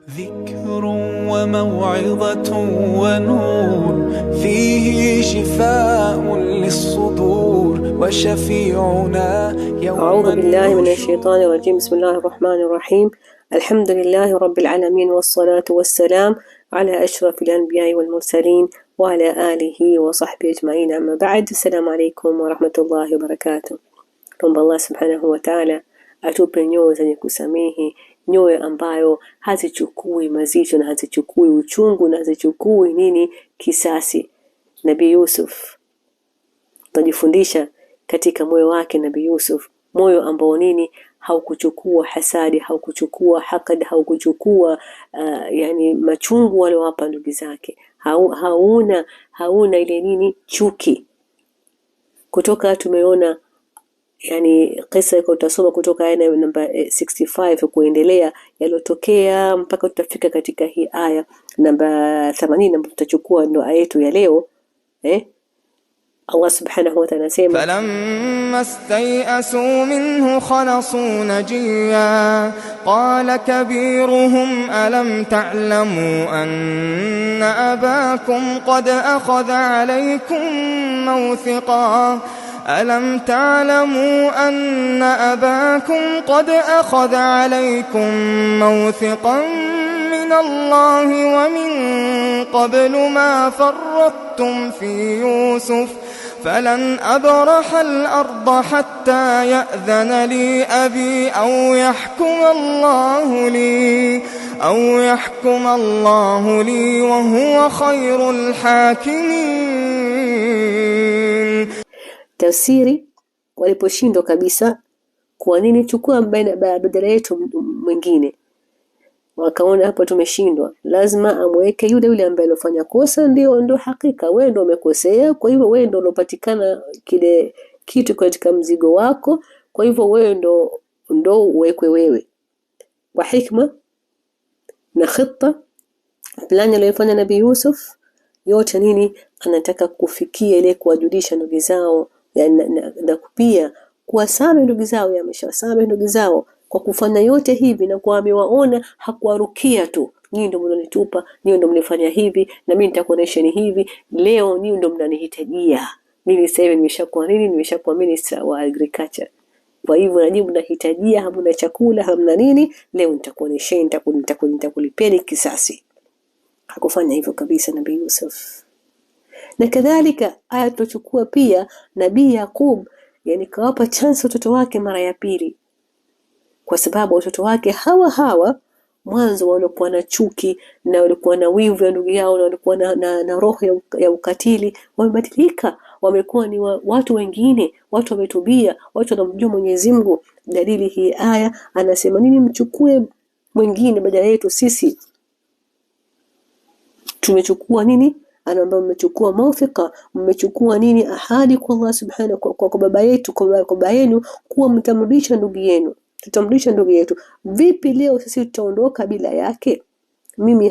ذكر وموعظة ونور فيه شفاء للصدور وشفيعنا يوم أعوذ بالله من الشيطان الرجيم. بسم الله الرحمن الرحيم. الحمد لله رب العالمين، والصلاة والسلام على أشرف الأنبياء والمرسلين وعلى آله وصحبه أجمعين، أما بعد. السلام عليكم ورحمة الله وبركاته. Tuombe Allah subhanahu wa ta'ala atupe nyoyo zenye kusamehe, nyoyo ambayo hazichukui mazito na hazichukui uchungu na hazichukui kisasi. Nabii Yusuf tunajifundisha katika moyo wake Nabii Yusuf, moyo ambao haukuchukua hasadi, haukuchukua hakad, haukuchukua machungu wale wapa ndugu zake, hauna ile chuki. Kutoka tumeona kisa utasoma kutoka aya namba 65 kuendelea yalotokea mpaka tutafika katika hii aya namba 80 ambayo tutachukua ndo aya yetu ya leo. Allah subhanahu wa ta'ala sema, falamma stay'asu minhu khalasu najiya qala kabiruhum alam ta'lamu anna abakum qad akhadha alaykum mawthiqan ألم تعلموا أن أباكم قد أخذ عليكم موثقا من الله ومن قبل ما فرطتم في يوسف فلن أبرح الأرض حتى يأذن لي أبي أو يحكم الله لي وهو خير الحاكمين. Tafsiri, waliposhindwa kabisa, kwa nini chukua badala yetu mwingine? Wakaona hapa tumeshindwa, lazima amweke yule ambaye alofanya kosa, ndio hakika wewe ndio umekosea, kwa hivyo wewe ndio ulopatikana kile kitu katika mzigo wako, kwa hivyo wewe ndio uwekwe wewe. Kwa hikma na khita plani aliyofanya Nabii Yusuf yote anataka kufikia ile kuwajulisha ndugu zao na pia kuwasamehe ndugu zao, ameshawasamehe ndugu zao kwa kufanya yote hivi, na kwa amewaona hakuwarukia tu, nyinyi ndio mlionitupa, nyinyi ndio mlifanya hivi na mimi nitakuonesha ni hivi, leo nyinyi ndio mnanihitajia mimi, sasa hivi nimeshakuwa minister wa agriculture, kwa hivyo najibu nahitajia, hamna chakula, hamna leo nitakuonesha, nitakulipeni kisasi. Hakufanya hivyo kabisa Nabii Yusuf. Na kadhalika aya tuchukua pia Nabii Yakub, kawapa chance watoto wake mara ya pili, kwa sababu watoto wake hawa mwanzo walikuwa na chuki na walikuwa na wivu ya ndugu yao na walikuwa na roho ya ukatili, wamebadilika, wamekuwa ni watu wengine, watu wametubia, watu wanamjua Mwenyezi Mungu. Dalili hii aya anasema mchukue mwingine badala yetu sisi. Tumechukua anaomba mmechukua mawthika, mmechukua ahadi kwa Allah subhanahu kwa baba yetu, kwa baba yenu, kuwa mtamrudisha ndugu yenu, tutamrudisha ndugu yetu. Vipi leo sisi tutaondoka bila yake? Mimi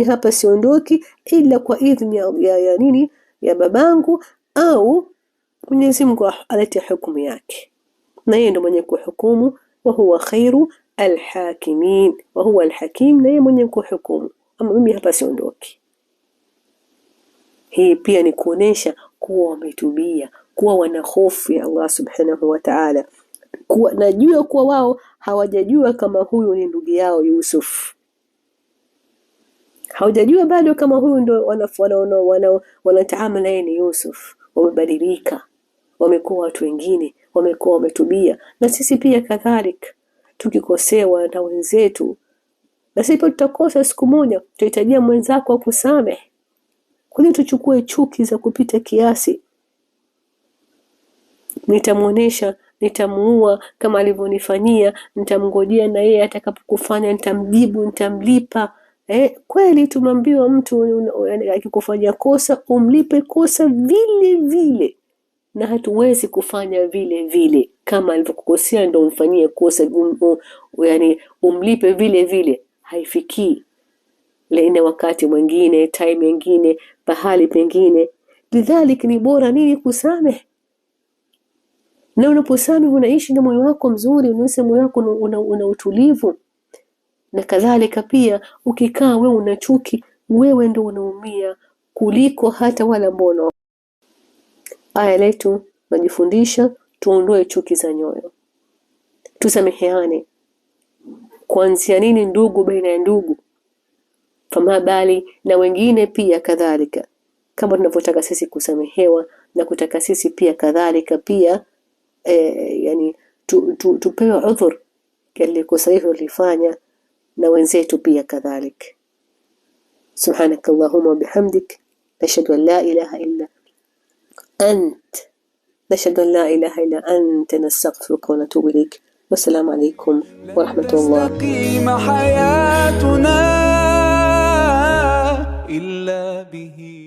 hapa siondoki ila kwa idhini ya babangu, au Mwenyezi Mungu alete hukumu yake, na yeye ndo mwenye kuhukumu. Wa huwa khairu alhakimin, wa huwa alhakim, na yeye mwenye kuhukumu, ama mimi hapa siondoki. Hii pia ni kuonesha kuwa wametubia, kuwa wana hofu ya Allah subhanahu wa ta'ala, kuwa najua kuwa wao hawajajua kama huyu ni ndugu yao Yusuf, hawajajua bado kama huyu ndio wanataamala ni Yusuf. Wamebadilika, wamekuwa watu wengine, wamekuwa wametubia. Na sisi pia kadhalika, tukikosewa na wenzetu, na sisi tutakosa siku moja, tutahitajia mwenzako akusamehe. Kwani tuchukue chuki za kupita kiasi? Nitamuonesha, nitamuua kama alivyonifanyia, nitamngojea na yeye atakapokufanya nitamjibu, nitamlipa. Kweli tumambiwa mtu akikufanyia kosa umlipe kosa vile vile, na hatuwezi kufanya vile vile kama alivyokukosea ndio umfanyie kosa, umlipe vile vile, haifikii. Laina wakati mwingine, time nyingine, pahali pengine. Lidhalik ni bora kusamehe. Na unaposamehe unaishi na moyo wako mzuri, unahisi moyo wako una utulivu. Na kadhalika pia ukikaa wewe una chuki, wewe ndio unaumia kuliko hata wala ambao. Aya letu najifundisha tuondoe chuki za nyoyo, tusameheane. Kuanzia nini ndugu baina ya ndugu, fama bali na wengine pia kadhalika. Kama tunavyotaka sisi kusamehewa na kutaka sisi pia kadhalika pia yani tupewe udhur kile kosa hilo lifanya na wenzetu pia kadhalika. Subhanakallahumma wa bihamdik nashhadu an la ilaha illa ant nastaghfiruka wa natubu ilayk. Wassalamu alaykum wa rahmatullah. حياتنا إلا به